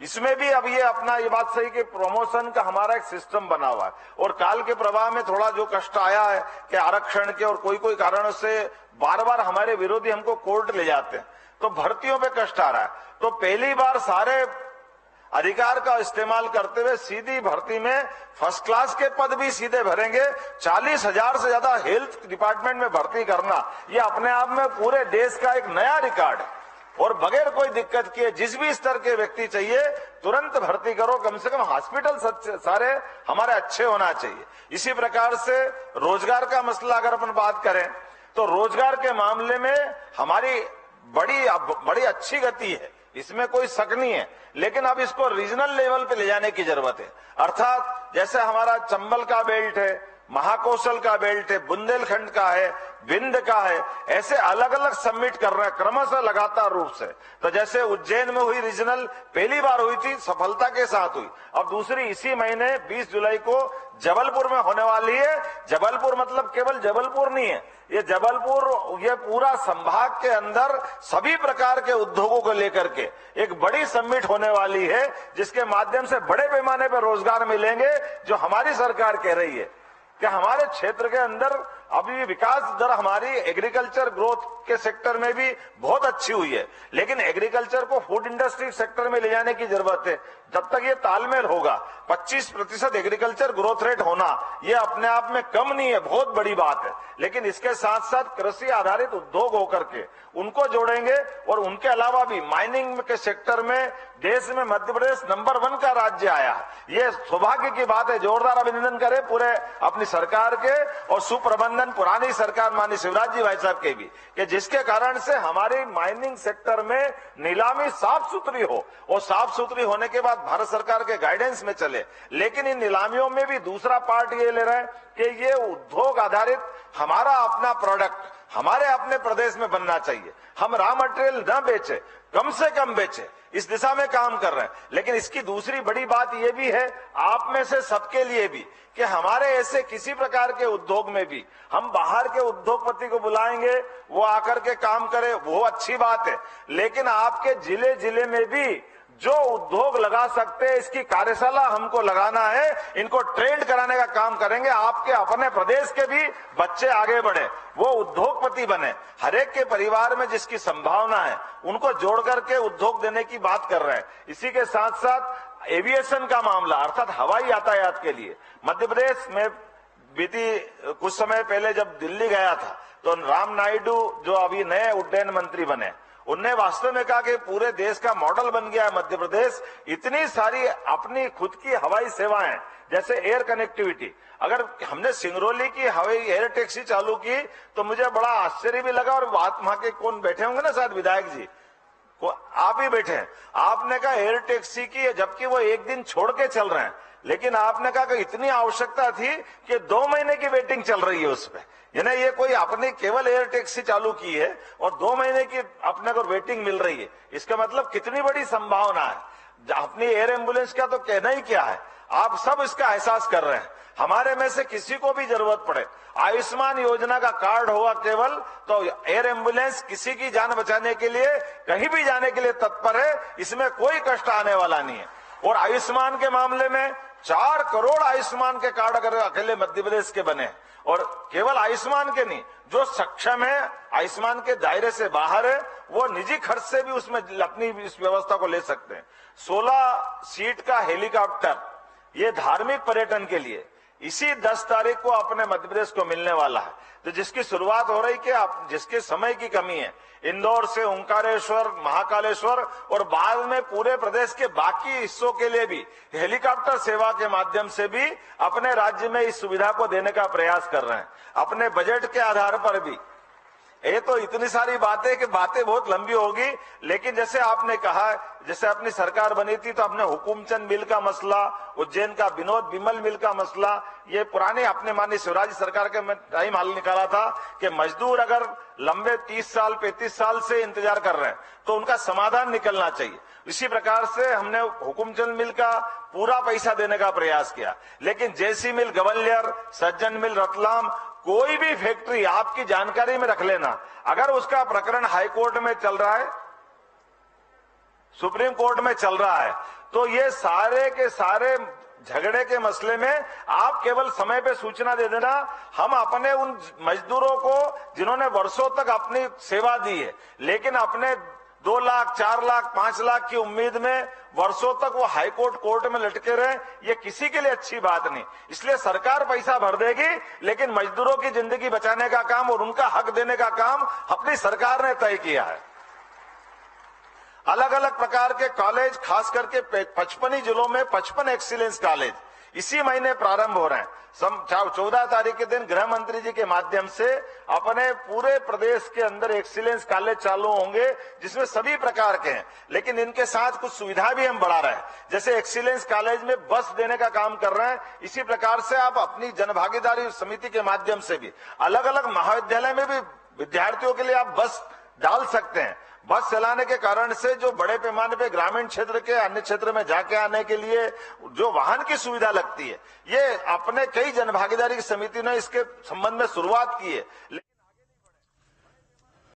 इसमें भी अब ये अपना ये बात सही कि प्रमोशन का हमारा एक सिस्टम बना हुआ है, और काल के प्रवाह में थोड़ा जो कष्ट आया है कि आरक्षण के और कोई कारणों से बार बार हमारे विरोधी हमको कोर्ट ले जाते हैं, तो भर्तियों पे कष्ट आ रहा है। तो पहली बार सारे अधिकार का इस्तेमाल करते हुए सीधी भर्ती में फर्स्ट क्लास के पद भी सीधे भरेंगे। 40,000 से ज्यादा हेल्थ डिपार्टमेंट में भर्ती करना, ये अपने आप में पूरे देश का एक नया रिकॉर्ड है, और बगैर कोई दिक्कत किए जिस भी स्तर के व्यक्ति चाहिए तुरंत भर्ती करो। कम से कम हॉस्पिटल सारे हमारे अच्छे होना चाहिए। इसी प्रकार से रोजगार का मसला अगर अपन बात करें तो रोजगार के मामले में हमारी बड़ी अच्छी गति है, इसमें कोई शक नहीं है, लेकिन अब इसको रीजनल लेवल पे ले जाने की जरूरत है। अर्थात जैसे हमारा चंबल का बेल्ट है, महाकौशल का बेल्ट है, बुंदेलखंड का है, विंध्य का है, ऐसे अलग अलग सबमिट कर रहे हैं क्रमशः लगातार रूप से। तो जैसे उज्जैन में हुई रीजनल, पहली बार हुई थी, सफलता के साथ हुई। अब दूसरी इसी महीने 20 जुलाई को जबलपुर में होने वाली है। जबलपुर मतलब केवल जबलपुर नहीं है, ये जबलपुर ये पूरा संभाग के अंदर सभी प्रकार के उद्योगों को लेकर के एक बड़ी समिट होने वाली है, जिसके माध्यम से बड़े पैमाने पर रोजगार मिलेंगे। जो हमारी सरकार कह रही है कि हमारे क्षेत्र के अंदर अभी विकास दर हमारी एग्रीकल्चर ग्रोथ के सेक्टर में भी बहुत अच्छी हुई है, लेकिन एग्रीकल्चर को फूड इंडस्ट्री सेक्टर में ले जाने की जरूरत है। जब तक ये तालमेल होगा, 25% एग्रीकल्चर ग्रोथ रेट होना ये अपने आप में कम नहीं है, बहुत बड़ी बात है। लेकिन इसके साथ साथ कृषि आधारित उद्योग होकर के उनको जोड़ेंगे, और उनके अलावा भी माइनिंग के सेक्टर में देश में मध्य प्रदेश नंबर 1 का राज्य आया है। ये सौभाग्य की बात है। जोरदार अभिनंदन करें पूरे अपनी सरकार के और सुप्रबंधन पुरानी सरकार माननीय शिवराज जी भाई साहब के भी, कि जिसके कारण से हमारी माइनिंग सेक्टर में नीलामी साफ सुथरी हो, और साफ सुथरी होने के बाद भारत सरकार के गाइडेंस में चले। लेकिन इन नीलामियों में भी दूसरा पार्ट ये ले रहे हैं कि ये उद्योग आधारित हमारा अपना प्रोडक्ट हमारे अपने प्रदेश में बनना चाहिए। हम रॉ मटेरियल न बेचे, कम से कम बेचे, इस दिशा में काम कर रहे हैं। लेकिन इसकी दूसरी बड़ी बात यह भी है, आप में से सबके लिए भी, कि हमारे ऐसे किसी प्रकार के उद्योग में भी हम बाहर के उद्योगपति को बुलाएंगे, वो आकर के काम करे, वो अच्छी बात है। लेकिन आपके जिले जिले में भी जो उद्योग लगा सकते हैं, इसकी कार्यशाला हमको लगाना है, इनको ट्रेंड कराने का काम करेंगे। आपके अपने प्रदेश के भी बच्चे आगे बढ़े, वो उद्योगपति बने। हर एक के परिवार में जिसकी संभावना है उनको जोड़ करके उद्योग देने की बात कर रहे हैं। इसी के साथ साथ एविएशन का मामला, अर्थात हवाई यातायात के लिए मध्य प्रदेश में बीती कुछ समय पहले जब दिल्ली गया था तो राम नायडू जो अभी नए उड्डयन मंत्री बने, उनने वास्तव में कहा कि पूरे देश का मॉडल बन गया है मध्य प्रदेश। इतनी सारी अपनी खुद की हवाई सेवाएं, जैसे एयर कनेक्टिविटी, अगर हमने सिंगरौली की हवाई एयर टैक्सी चालू की तो मुझे बड़ा आश्चर्य भी लगा। और वहां के कौन बैठे होंगे ना, शायद विधायक जी को आप ही बैठे हैं, आपने कहा एयर टैक्सी की, जबकि वो एक दिन छोड़ के चल रहे हैं, लेकिन आपने कहा कि इतनी आवश्यकता थी कि 2 महीने की वेटिंग चल रही है उस पर। यानी ये कोई आपने केवल एयर टैक्सी चालू की है और 2 महीने की अपने को वेटिंग मिल रही है, इसका मतलब कितनी बड़ी संभावना है। अपनी एयर एम्बुलेंस का तो कहना ही क्या है, आप सब इसका एहसास कर रहे हैं। हमारे में से किसी को भी जरूरत पड़े, आयुष्मान योजना का कार्ड होगा केवल, तो एयर एम्बुलेंस किसी की जान बचाने के लिए कहीं भी जाने के लिए तत्पर है, इसमें कोई कष्ट आने वाला नहीं है। और आयुष्मान के मामले में 4 करोड़ आयुष्मान के कार्ड अगर अकेले मध्य प्रदेश के बने, और केवल आयुष्मान के नहीं, जो सक्षम है आयुष्मान के दायरे से बाहर है, वो निजी खर्च से भी उसमें अपनी इस व्यवस्था को ले सकते हैं। 16 सीट का हेलीकॉप्टर, ये धार्मिक पर्यटन के लिए इसी 10 तारीख को अपने मध्य प्रदेश को मिलने वाला है। तो जिसकी शुरुआत हो रही कि आप जिसके समय की कमी है, इंदौर से ओंकारेश्वर, महाकालेश्वर और बाद में पूरे प्रदेश के बाकी हिस्सों के लिए भी हेलीकॉप्टर सेवा के माध्यम से भी अपने राज्य में इस सुविधा को देने का प्रयास कर रहे हैं, अपने बजट के आधार पर भी। ये तो इतनी सारी बातें कि बातें बहुत लंबी होगी, लेकिन जैसे आपने कहा, जैसे अपनी सरकार बनी थी तो अपने हुकुमचंद मिल का मसला, उज्जैन का विनोद विमल मिल का मसला, ये पुराने अपने माननीय शिवराज सरकार के टाइम हल निकाला था कि मजदूर अगर लंबे 30 साल 35 साल से इंतजार कर रहे हैं तो उनका समाधान निकलना चाहिए। इसी प्रकार से हमने हुकुमचंद मिल का पूरा पैसा देने का प्रयास किया। लेकिन जेसी मिल ग्वालियर, सज्जन मिल रतलाम, कोई भी फैक्ट्री आपकी जानकारी में रख लेना, अगर उसका प्रकरण हाई कोर्ट में चल रहा है, सुप्रीम कोर्ट में चल रहा है, तो ये सारे के सारे झगड़े के मसले में आप केवल समय पे सूचना दे देना। हम अपने उन मजदूरों को जिन्होंने वर्षों तक अपनी सेवा दी है, लेकिन अपने 2 लाख, 4 लाख, 5 लाख की उम्मीद में वर्षों तक वो हाईकोर्ट कोर्ट में लटके रहे, ये किसी के लिए अच्छी बात नहीं। इसलिए सरकार पैसा भर देगी, लेकिन मजदूरों की जिंदगी बचाने का काम और उनका हक देने का काम अपनी सरकार ने तय किया है। अलग अलग प्रकार के कॉलेज, खास करके 55 जिलों में 55 एक्सीलेंस कॉलेज इसी महीने प्रारंभ हो रहे हैं। 14 तारीख के दिन गृह मंत्री जी के माध्यम से अपने पूरे प्रदेश के अंदर एक्सीलेंस कॉलेज चालू होंगे, जिसमें सभी प्रकार के हैं, लेकिन इनके साथ कुछ सुविधा भी हम बढ़ा रहे हैं। जैसे एक्सीलेंस कॉलेज में बस देने का काम कर रहे हैं, इसी प्रकार से आप अपनी जनभागीदारी समिति के माध्यम से भी अलग अलग महाविद्यालय में भी विद्यार्थियों के लिए आप बस डाल सकते हैं। बस चलाने के कारण से जो बड़े पैमाने पे ग्रामीण क्षेत्र के अन्य क्षेत्र में जाके आने के लिए जो वाहन की सुविधा लगती है, ये अपने कई जनभागीदारी की समिति ने इसके संबंध में शुरुआत की है।